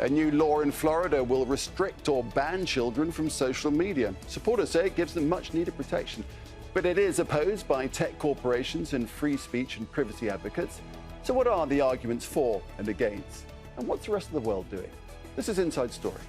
A new law in Florida will restrict or ban children from social media. Supporters say it gives them much-needed protection, but it is opposed by tech corporations and free speech and privacy advocates. So what are the arguments for and against? And what's the rest of the world doing? This is Inside Story.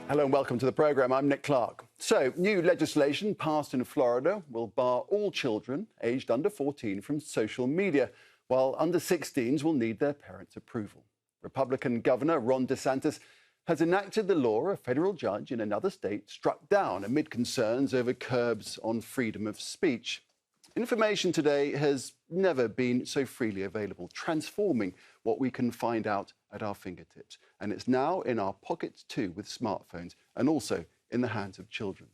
Hello and welcome to the programme. I'm Nick Clark. So, new legislation passed in Florida will bar all children aged under 14 from social media, while under 16s will need their parents' approval. Republican Governor Ron DeSantis has enacted the law a federal judge in another state struck down amid concerns over curbs on freedom of speech. Information today has never been so freely available, transforming what we can find out at our fingertips. And it's now in our pockets too with smartphones and also in the hands of children.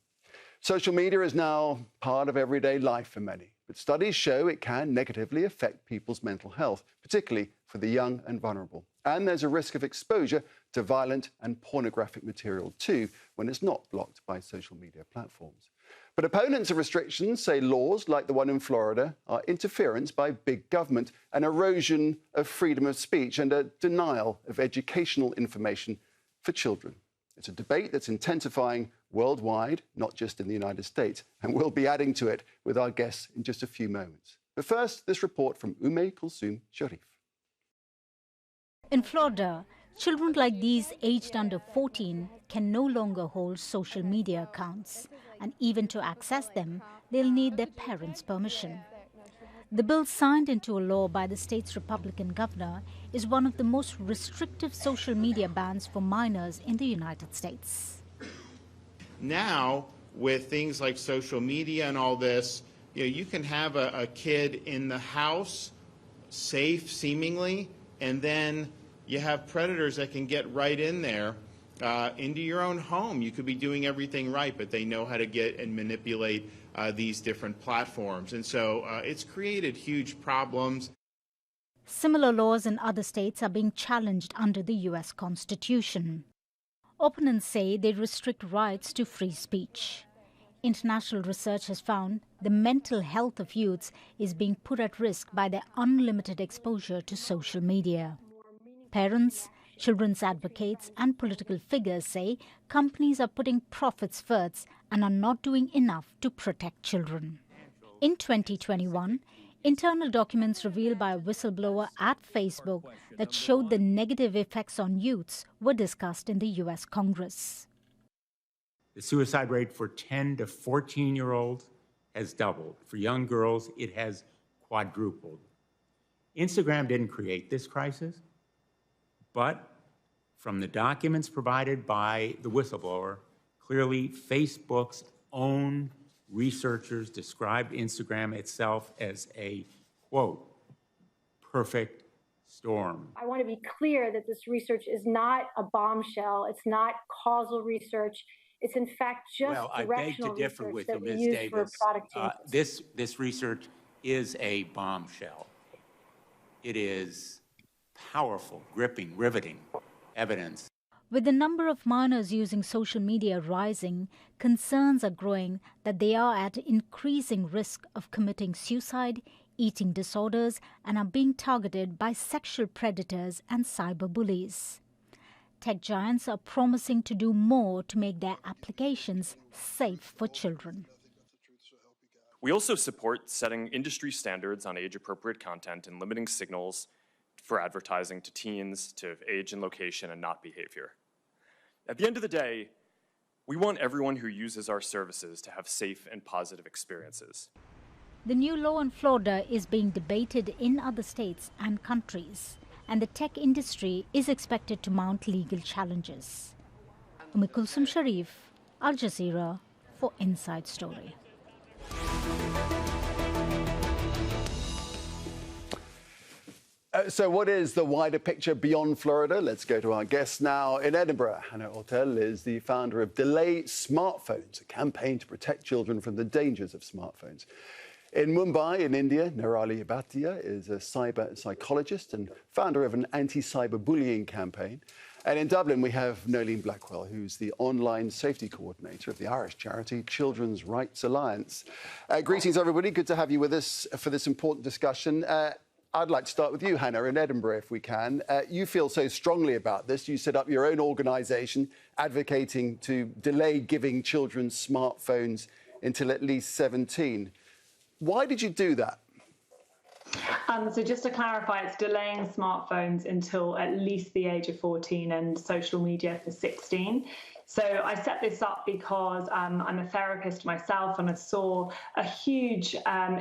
Social media is now part of everyday life for many, but studies show it can negatively affect people's mental health, particularly for the young and vulnerable. And there's a risk of exposure to violent and pornographic material too when it's not blocked by social media platforms. But opponents of restrictions say laws like the one in Florida are interference by big government, an erosion of freedom of speech and a denial of educational information for children. It's a debate that's intensifying worldwide, not just in the United States, and we'll be adding to it with our guests in just a few moments. But first, this report from Ume Kulsum Sharif. In Florida, children like these aged under 14 can no longer hold social media accounts, and even to access them, they'll need their parents' permission. The bill signed into a law by the state's Republican governor is one of the most restrictive social media bans for minors in the United States. Now, with things like social media and all this, you can have a kid in the house, safe seemingly, and then you have predators that can get right in there into your own home. You could be doing everything right, but they know how to get and manipulate these different platforms. And so it's created huge problems. Similar laws in other states are being challenged under the U.S. Constitution. Opponents say they restrict rights to free speech. International research has found the mental health of youths is being put at risk by their unlimited exposure to social media. Parents, children's advocates and political figures say companies are putting profits first and are not doing enough to protect children. In 2021, internal documents revealed by a whistleblower at Facebook that showed the negative effects on youths were discussed in the U.S. Congress. The suicide rate for 10 to 14-year-olds has doubled. For young girls, it has quadrupled. Instagram didn't create this crisis, but from the documents provided by the whistleblower, clearly Facebook's own researchers described Instagram itself as a, quote, perfect storm. I want to be clear that this research is not a bombshell. It's not causal research. It's in fact just directional research that we use for product changes. This research is a bombshell. It is powerful, gripping, riveting evidence. With the number of minors using social media rising, concerns are growing that they are at increasing risk of committing suicide, eating disorders, and are being targeted by sexual predators and cyberbullies. Tech giants are promising to do more to make their applications safe for children. We also support setting industry standards on age-appropriate content and limiting signals for advertising to teens to age and location and not behavior. At the end of the day, we want everyone who uses our services to have safe and positive experiences. The new law in Florida is being debated in other states and countries, and the tech industry is expected to mount legal challenges. Ume Kulsum Sharif, Al Jazeera for Inside Story. So what is the wider picture beyond Florida? Let's go to our guest now in Edinburgh. Hannah Ortel is the founder of Delay Smartphones, a campaign to protect children from the dangers of smartphones. In Mumbai, in India, Nirali Bhatia is a cyber psychologist and founder of an anti-cyberbullying campaign. And in Dublin, we have Nolene Blackwell, who's the online safety coordinator of the Irish charity Children's Rights Alliance. Greetings, everybody. Good to have you with us for this important discussion. I'd like to start with you, Hannah, in Edinburgh, if we can. You feel so strongly about this. You set up your own organisation advocating to delay giving children smartphones until at least 17. Why did you do that? So just to clarify, it's delaying smartphones until at least the age of 14 and social media for 16. So I set this up because I'm a therapist myself, and I saw a huge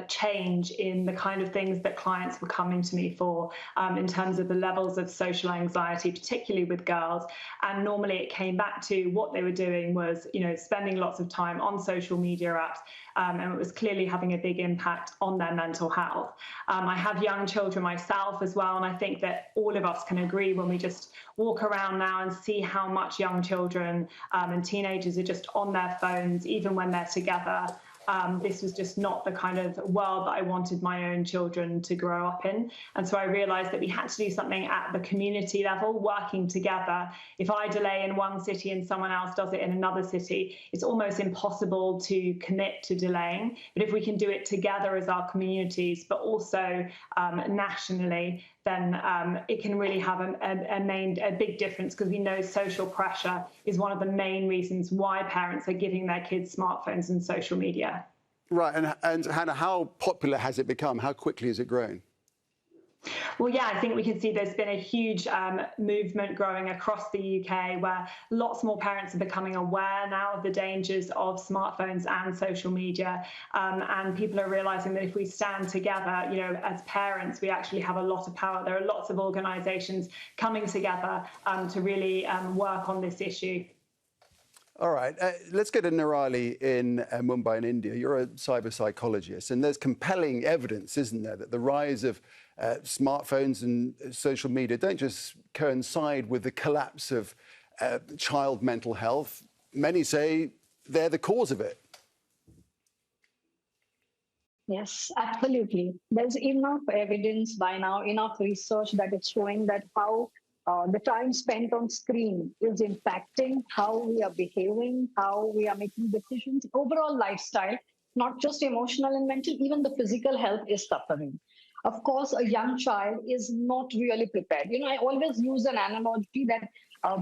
change in the kind of things that clients were coming to me for in terms of the levels of social anxiety, particularly with girls. And normally it came back to what they were doing was, spending lots of time on social media apps, and it was clearly having a big impact on their mental health. I have young children myself as well, and I think that all of us can agree when we just walk around now and see how much young children and teenagers are just on their phones, even when they're together. This was just not the kind of world that I wanted my own children to grow up in. And so I realized that we had to do something at the community level, working together. If I delay in one city and someone else does it in another city, it's almost impossible to commit to delaying. But if we can do it together as our communities, but also nationally, then it can really have a big difference, because we know social pressure is one of the main reasons why parents are giving their kids smartphones and social media. Right, and Hannah, how popular has it become? How quickly has it grown? Well, yeah, I think we can see there's been a huge movement growing across the UK, where lots more parents are becoming aware now of the dangers of smartphones and social media. And people are realizing that if we stand together, as parents, we actually have a lot of power. There are lots of organizations coming together to really work on this issue. All right, let's go to Nirali in Mumbai in India. You're a cyber psychologist, and there's compelling evidence, isn't there, that the rise of smartphones and social media don't just coincide with the collapse of child mental health. Many say they're the cause of it. Yes, absolutely. There's enough evidence by now, enough research that is showing that how the time spent on screen is impacting how we are behaving, how we are making decisions, overall lifestyle, not just emotional and mental, even the physical health is suffering. Of course, a young child is not really prepared. I always use an analogy that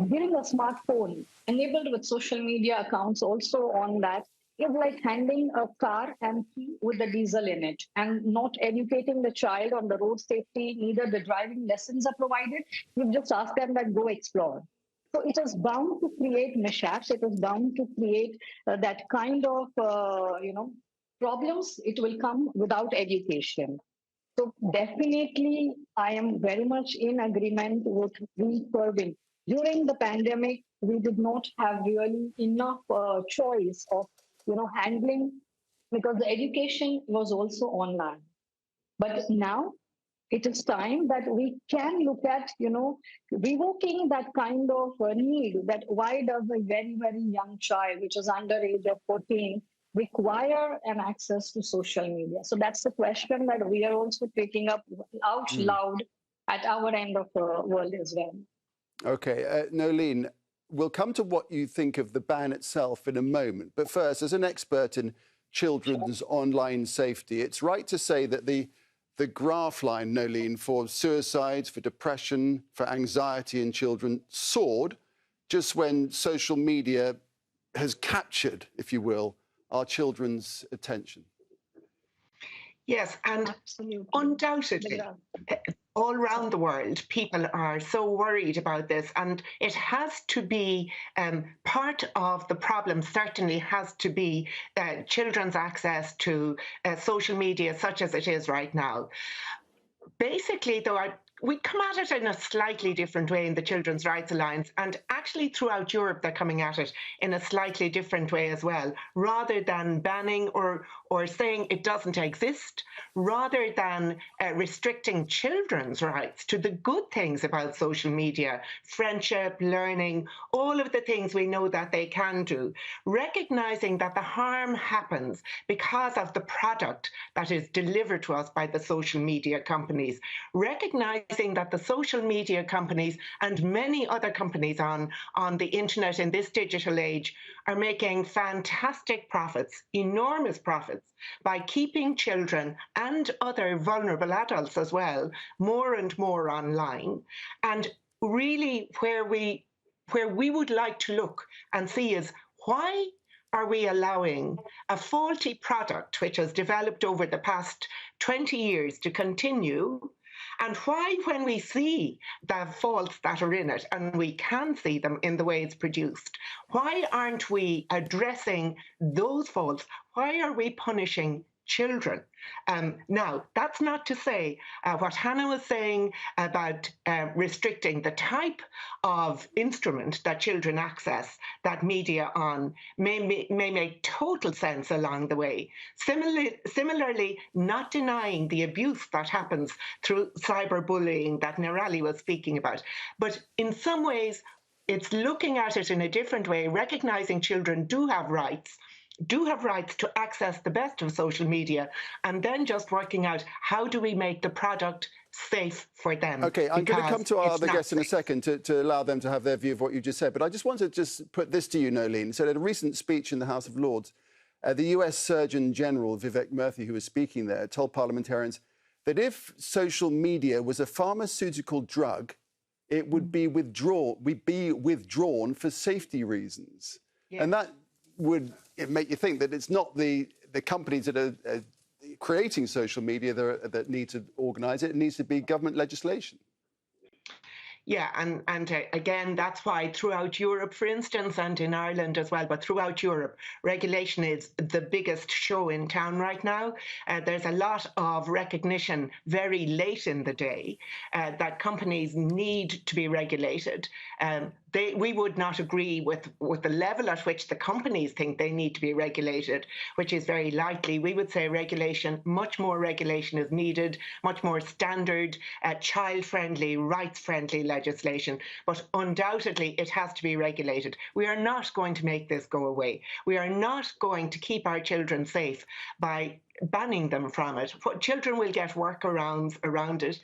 giving a smartphone enabled with social media accounts also on that is like handing a car empty with the diesel in it and not educating the child on the road safety. Neither the driving lessons are provided. You've just asked them that go explore. So it is bound to create mishaps. It is bound to create that kind of, problems. It will come without education. So definitely, I am very much in agreement with recurbing. During the pandemic, we did not have really enough choice of handling, because the education was also online. But now it is time that we can look at, revoking that kind of need, that why does a very, very young child, which is under age of 14, require an access to social media? So that's the question that we are also taking up out loud at our end of the world as well. OK, Nolene, we'll come to what you think of the ban itself in a moment. But first, as an expert in children's online safety, it's right to say that the graph line, Nolene, for suicides, for depression, for anxiety in children soared just when social media has captured, if you will, our children's attention. Yes, and absolutely, undoubtedly, all around the world, people are so worried about this, and it has to be part of the problem. Certainly has to be children's access to social media, such as it is right now. Basically, though, we come at it in a slightly different way in the Children's Rights Alliance, and actually throughout Europe they're coming at it in a slightly different way as well. Rather than banning or saying it doesn't exist, rather than restricting children's rights to the good things about social media, friendship, learning, all of the things we know that they can do, recognizing that the harm happens because of the product that is delivered to us by the social media companies, recognizing recognizing that the social media companies and many other companies on the internet in this digital age are making fantastic profits, enormous profits, by keeping children and other vulnerable adults as well more and more online. And really where we would like to look and see is, why are we allowing a faulty product which has developed over the past 20 years to continue? And why, when we see the faults that are in it, and we can see them in the way it's produced, why aren't we addressing those faults? Why are we punishing children? Now, that's not to say what Hannah was saying about restricting the type of instrument that children access that media on may make total sense along the way. Similarly, not denying the abuse that happens through cyberbullying that Nirali was speaking about. But in some ways, it's looking at it in a different way, recognizing children do have rights to access the best of social media, and then just working out how do we make the product safe for them. OK, I'm going to come to our other guests in a second to allow them to have their view of what you just said. But I just want to just put this to you, Nolene. So at a recent speech in the House of Lords, the US Surgeon General, Vivek Murthy, who was speaking there, told parliamentarians that if social media was a pharmaceutical drug, it would be withdrawn for safety reasons. Yeah. And that would make you think that it's not the companies that are creating social media that need to organise it. It needs to be government legislation. Yeah, and again, that's why throughout Europe, for instance, and in Ireland as well, but throughout Europe, regulation is the biggest show in town right now. There's a lot of recognition very late in the day that companies need to be regulated. We would not agree with the level at which the companies think they need to be regulated, which is very lightly. We would say much more regulation is needed, much more standard, child-friendly, rights-friendly legislation. But undoubtedly, it has to be regulated. We are not going to make this go away. We are not going to keep our children safe by banning them from it. Children will get workarounds around it.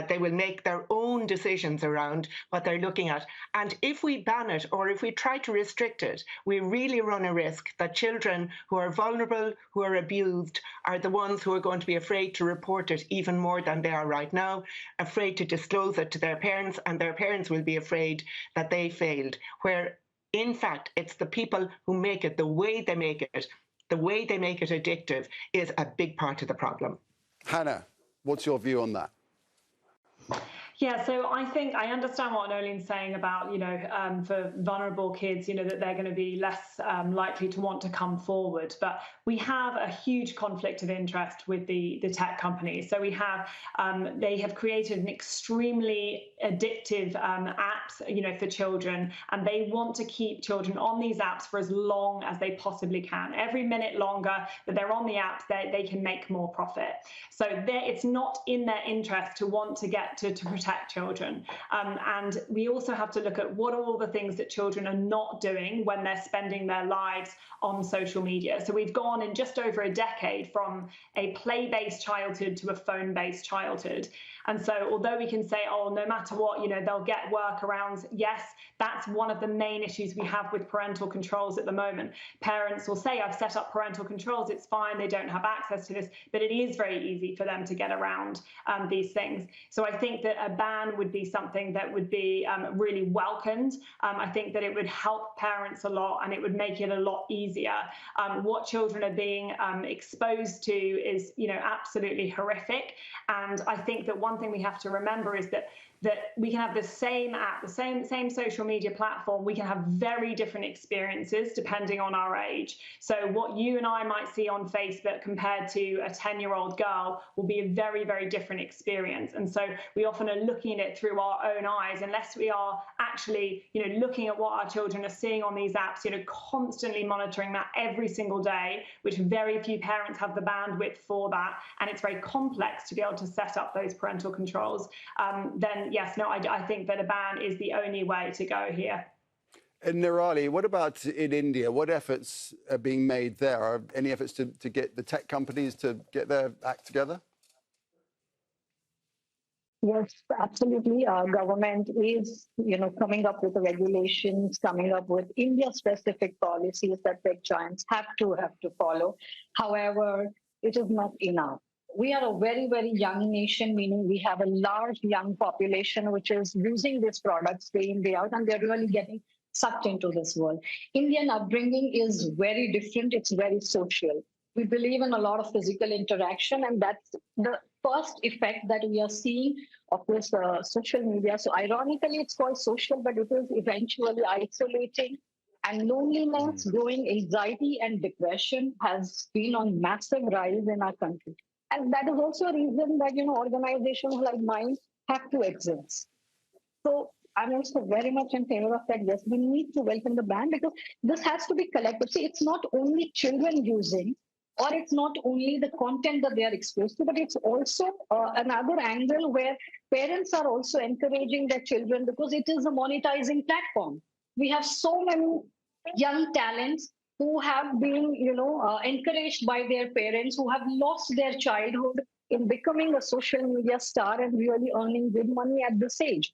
They will make their own decisions around what they're looking at. And if we ban it or if we try to restrict it, we really run a risk that children who are vulnerable, who are abused, are the ones who are going to be afraid to report it even more than they are right now, afraid to disclose it to their parents, and their parents will be afraid that they failed. Where, in fact, it's the people who make it, the way they make it addictive is a big part of the problem. Hannah, what's your view on that? Yeah, so I think I understand what Nolene's saying about, for vulnerable kids, that they're going to be less likely to want to come forward. But we have a huge conflict of interest with the tech companies. So we have, they have created an extremely addictive apps, for children, and they want to keep children on these apps for as long as they possibly can. Every minute longer that they're on the apps, they can make more profit. So it's not in their interest to want to get to protect children. And we also have to look at what are all the things that children are not doing when they're spending their lives on social media. So we've gone in just over a decade from a play-based childhood to a phone-based childhood. And so although we can say, oh, no matter what, they'll get workarounds, yes, that's one of the main issues we have with parental controls at the moment. Parents will say, I've set up parental controls, it's fine, they don't have access to this, but it is very easy for them to get around these things. So I think that a ban would be something that would be really welcomed. I think that it would help parents a lot and it would make it a lot easier. What children are being exposed to is, absolutely horrific. And I think that one thing we have to remember is that we can have the same app, the same social media platform. We can have very different experiences depending on our age. So what you and I might see on Facebook compared to a 10-year-old girl will be a very, very different experience. And so we often are looking at it through our own eyes, unless we are actually, looking at what our children are seeing on these apps, constantly monitoring that every single day, which very few parents have the bandwidth for that. And it's very complex to be able to set up those parental controls. Then yes, no, I think that a ban is the only way to go here. And Nirali, what about in India? What efforts are being made there? Are any efforts to get the tech companies to get their act together? Yes, absolutely. Our government is, coming up with the regulations, coming up with India-specific policies that tech giants have to follow. However, it is not enough. We are a very, very young nation, meaning we have a large young population which is using these products day in, day out, and they're really getting sucked into this world. Indian upbringing is very different. It's very social. We believe in a lot of physical interaction, and that's the first effect that we are seeing of this social media. So ironically, it's called social, but it is eventually isolating. And loneliness, growing anxiety and depression has been on massive rise in our country. And that is also a reason that, organizations like mine have to exist. So I'm also very much in favor of that. Yes, we need to welcome the ban because this has to be collective. See, it's not only children using, or it's not only the content that they are exposed to, but it's also another angle where parents are also encouraging their children because it is a monetizing platform. We have so many young talents who have been, encouraged by their parents, who have lost their childhood in becoming a social media star and really earning good money at this age.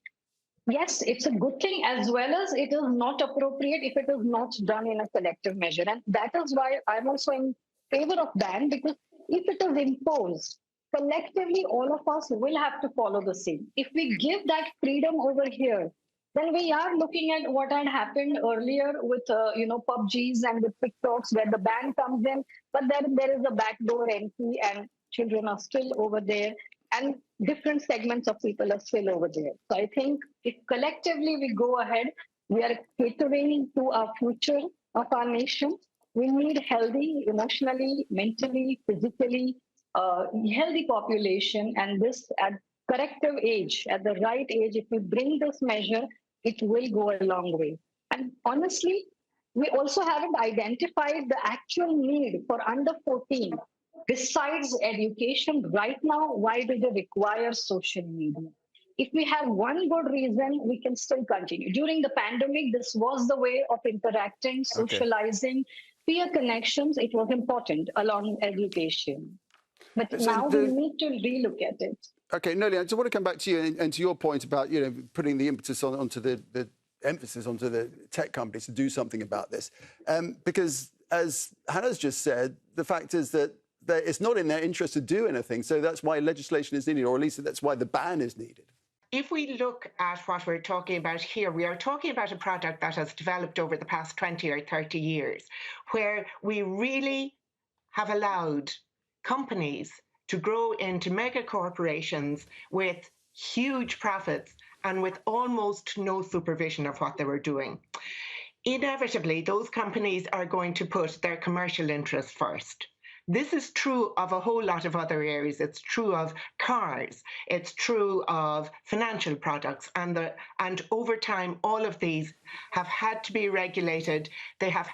Yes, it's a good thing, as well as it is not appropriate if it is not done in a collective measure. And that is why I'm also in favor of ban, because if it is imposed, collectively all of us will have to follow the same. If we give that freedom over here, then we are looking at what had happened earlier with PUBGs and with TikToks, where the ban comes in, but then there is a backdoor entry and children are still over there, and different segments of people are still over there. So I think if collectively we go ahead, we are catering to our future of our nation. We need healthy, emotionally, mentally, physically, healthy population. And this at corrective age, at the right age, if we bring this measure, it will go a long way. And honestly, we also haven't identified the actual need for under 14. Besides education, right now, why do they require social media? If we have one good reason, we can still continue. During the pandemic, this was the way of interacting, socializing, peer connections. It was important along education. But now we need to relook at it. Okay, Noli, I just want to come back to you and to your point about, putting the impetus onto the emphasis onto the tech companies to do something about this. Because as Hannah's just said, the fact is that it's not in their interest to do anything. So that's why legislation is needed, or at least that's why the ban is needed. If we look at what we're talking about here, we are talking about a product that has developed over the past 20 or 30 years, where we really have allowed companies to grow into mega corporations with huge profits and with almost no supervision of what they were doing. Inevitably, those companies are going to put their commercial interests first. This is true of a whole lot of other areas. It's true of cars. It's true of financial products. And over time, all of these have had to be regulated. They have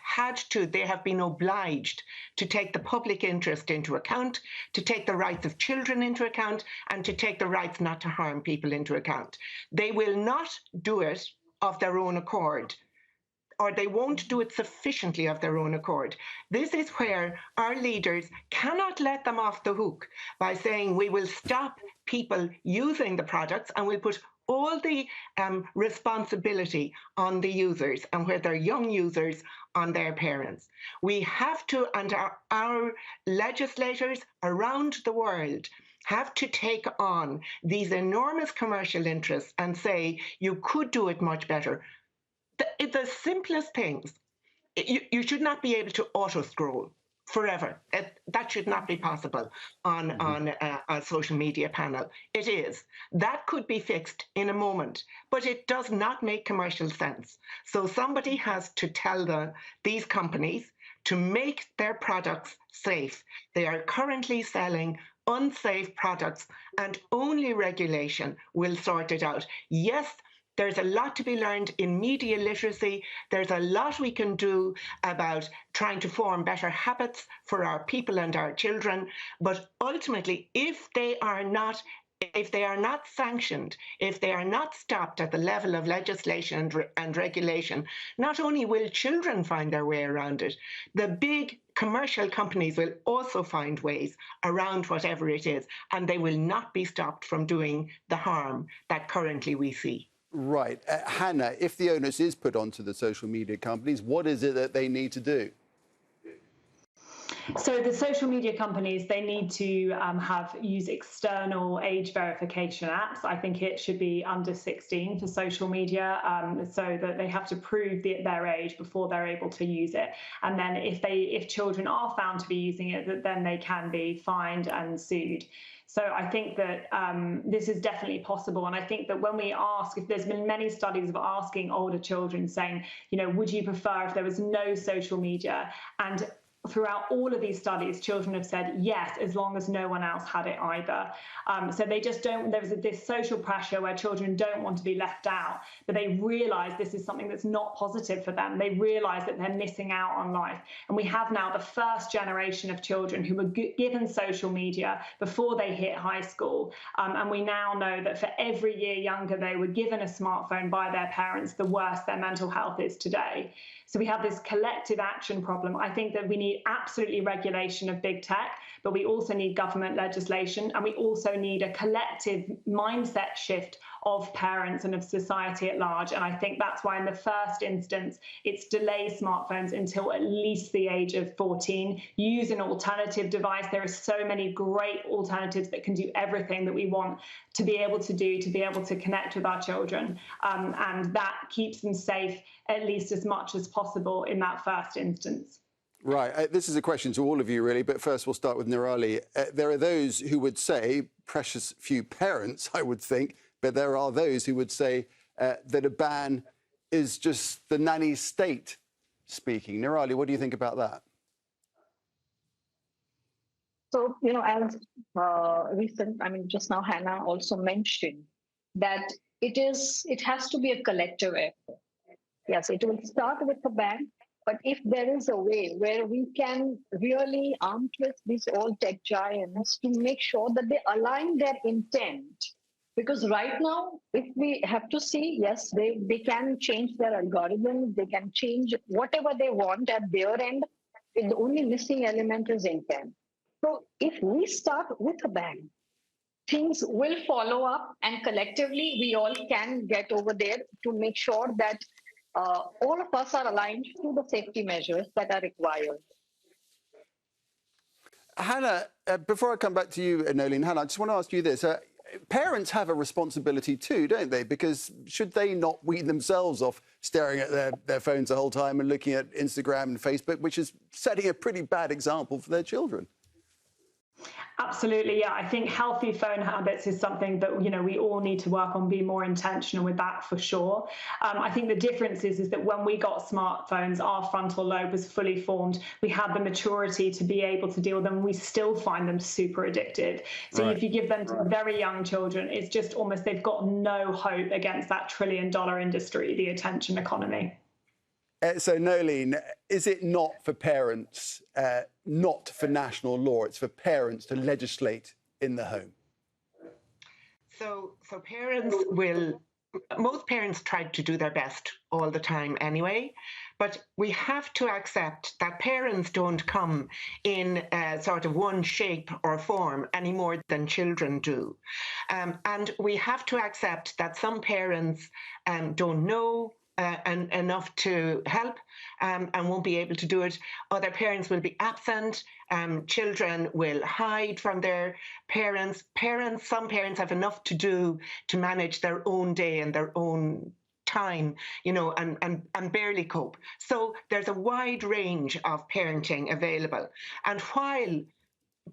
been obliged to take the public interest into account, to take the rights of children into account, and to take the rights not to harm people into account. They will not do it of their own accord, or they won't do it sufficiently of their own accord. This is where our leaders cannot let them off the hook by saying we will stop people using the products and we'll put all the responsibility on the users, and where they're young users, on their parents. We have to, and our legislators around the world have to take on these enormous commercial interests and say, you could do it much better. The simplest things, you should not be able to auto-scroll forever. That should not be possible on a social media panel. It is. That could be fixed in a moment, but it does not make commercial sense. So somebody has to tell these companies to make their products safe. They are currently selling unsafe products, and only regulation will sort it out. Yes, there's a lot to be learned in media literacy. There's a lot we can do about trying to form better habits for our people and our children. But ultimately, if they are not if they are not sanctioned, if they are not stopped at the level of legislation and regulation, not only will children find their way around it, the big commercial companies will also find ways around whatever it is, and they will not be stopped from doing the harm that currently we see. Right. Hannah, if the onus is put onto the social media companies, what is it that they need to do? So the social media companies, they need to use external age verification apps. I think it should be under 16 for social media, so that they have to prove their age before they're able to use it. And then if children are found to be using it, then they can be fined and sued. So I think that this is definitely possible. And I think that when we ask, if there's been many studies of asking older children saying, you know, would you prefer if there was no social media? And throughout all of these studies, children have said yes, as long as no one else had it either. So they just don't, there's this social pressure where children don't want to be left out, but they realize this is something that's not positive for them. They realize that they're missing out on life. And we have now the first generation of children who were given social media before they hit high school. And we now know that for every year younger they were given a smartphone by their parents, the worse their mental health is today. So we have this collective action problem. I think that we need absolutely regulation of big tech, but we also need government legislation, and we also need a collective mindset shift of parents and of society at large. And I think that's why in the first instance, it's delay smartphones until at least the age of 14. Use an alternative device. There are so many great alternatives that can do everything that we want to be able to do, to be able to connect with our children. And that keeps them safe at least as much as possible in that first instance. Right. This is a question to all of you, really, but first we'll start with Nirali. There are those who would say, precious few parents, I would think, but there are those who would say that a ban is just the nanny state speaking. Nirali, what do you think about that? So, you know, as just now Hannah also mentioned that it has to be a collective effort. Yes, it will start with a ban, but if there is a way where we can really arm twist these old tech giants to make sure that they align their intent. Because right now, if we have to see, yes, they can change their algorithms, they can change whatever they want at their end. The only missing element is intent. So if we start with a ban, things will follow up, and collectively we all can get over there to make sure that all of us are aligned to the safety measures that are required. Hannah, before I come back to you, Nolene, Hannah, I just want to ask you this. Parents have a responsibility too, don't they? Because should they not wean themselves off staring at their phones the whole time and looking at Instagram and Facebook, which is setting a pretty bad example for their children? Absolutely, yeah. I think healthy phone habits is something that, you know, we all need to work on, be more intentional with that for sure. I think the difference is that when we got smartphones, our frontal lobe was fully formed. We had the maturity to be able to deal with them. We still find them super addictive. So if you give them to very young children, it's just almost they've got no hope against that $1 trillion industry, the attention economy. So, Nolene, is it not for parents, not for national law, it's for parents to legislate in the home? So parents will, most parents try to do their best all the time anyway, but we have to accept that parents don't come in sort of one shape or form any more than children do. And we have to accept that some parents don't know enough to help and won't be able to do it. Other parents will be absent. Children will hide from their parents. Some parents have enough to do to manage their own day and their own time, you know, and barely cope. So there's a wide range of parenting available. And while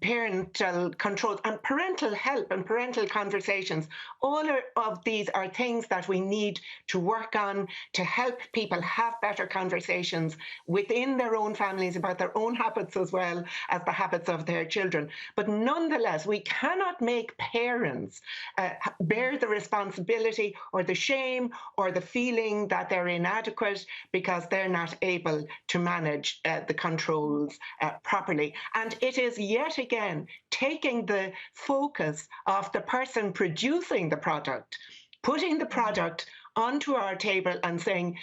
parental controls and parental help and parental conversations, all of these are things that we need to work on to help people have better conversations within their own families about their own habits as well as the habits of their children. But nonetheless, we cannot make parents bear the responsibility or the shame or the feeling that they're inadequate because they're not able to manage the controls properly. And it is yet again taking the focus of the person producing the product, putting the product onto our table and saying,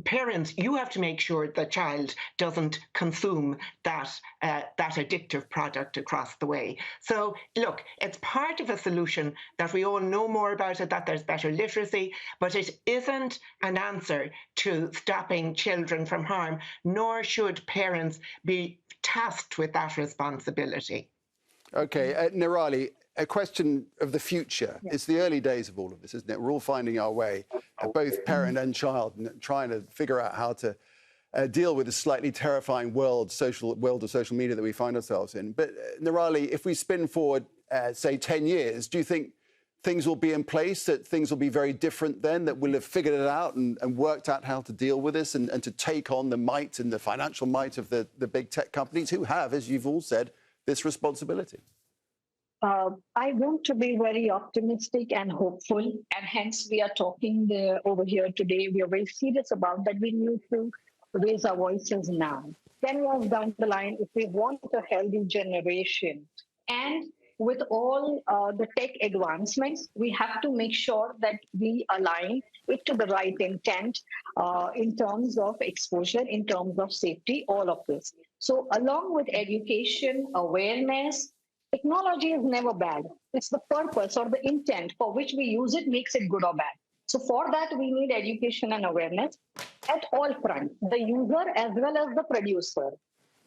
parents, you have to make sure the child doesn't consume that addictive product across the way. So, look, it's part of a solution that we all know more about it, that there's better literacy, but it isn't an answer to stopping children from harm, nor should parents be tasked with that responsibility. OK, Nirali, a question of the future. Yes. It's the early days of all of this, isn't it? We're all finding our way, both parent and child, and trying to figure out how to deal with this slightly terrifying world of social media that we find ourselves in. But Nirali, if we spin forward, say, 10 years, do you think things will be in place, that things will be very different then, that we'll have figured it out and worked out how to deal with this and to take on the might and the financial might of the big tech companies who have, as you've all said, this responsibility? I want to be very optimistic and hopeful, and hence we are talking over here today. We are very serious about that. We need to raise our voices now. 10 years down the line, if we want a healthy generation, and with all the tech advancements, we have to make sure that we align it to the right intent in terms of exposure, in terms of safety, all of this. So along with education, awareness, technology is never bad. It's the purpose or the intent for which we use it makes it good or bad. So for that, we need education and awareness at all fronts, the user as well as the producer.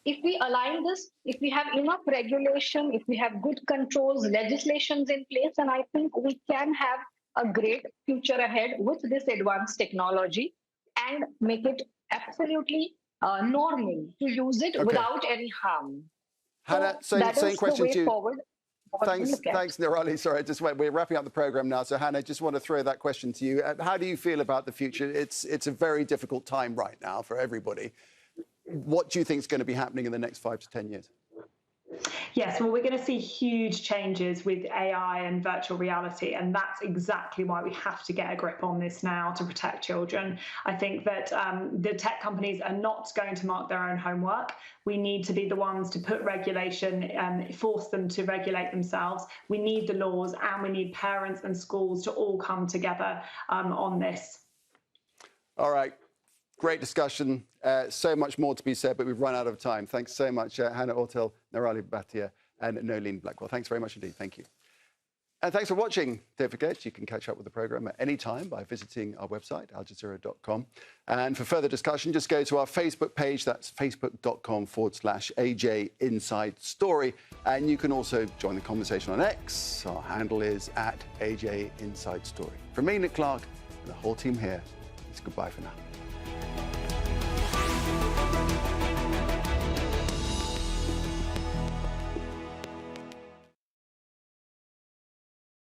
If we align this, if we have enough regulation, if we have good controls, legislations in place, then I think we can have a great future ahead with this advanced technology and make it absolutely normal to use it without any harm. Hannah, same question to you. Thanks, Nirali. Sorry, we're wrapping up the programme now. So, Hannah, just want to throw that question to you. How do you feel about the future? It's a very difficult time right now for everybody. What do you think is going to be happening in the next 5 to 10 years? Yes, well, we're going to see huge changes with AI and virtual reality, and that's exactly why we have to get a grip on this now to protect children. I think that the tech companies are not going to mark their own homework. We need to be the ones to put regulation and force them to regulate themselves. We need the laws, and we need parents and schools to all come together on this. All right. Great discussion. So much more to be said, but we've run out of time. Thanks so much, Hannah Ortel, Nirali Bhatia, and Nolene Blackwell. Thanks very much indeed. Thank you. And thanks for watching. Don't forget, you can catch up with the programme at any time by visiting our website, aljazeera.com. And for further discussion, just go to our Facebook page. That's facebook.com/AJ Inside Story. And you can also join the conversation on X. Our handle is @AJ Inside Story. From me, Nick Clark, and the whole team here, it's goodbye for now.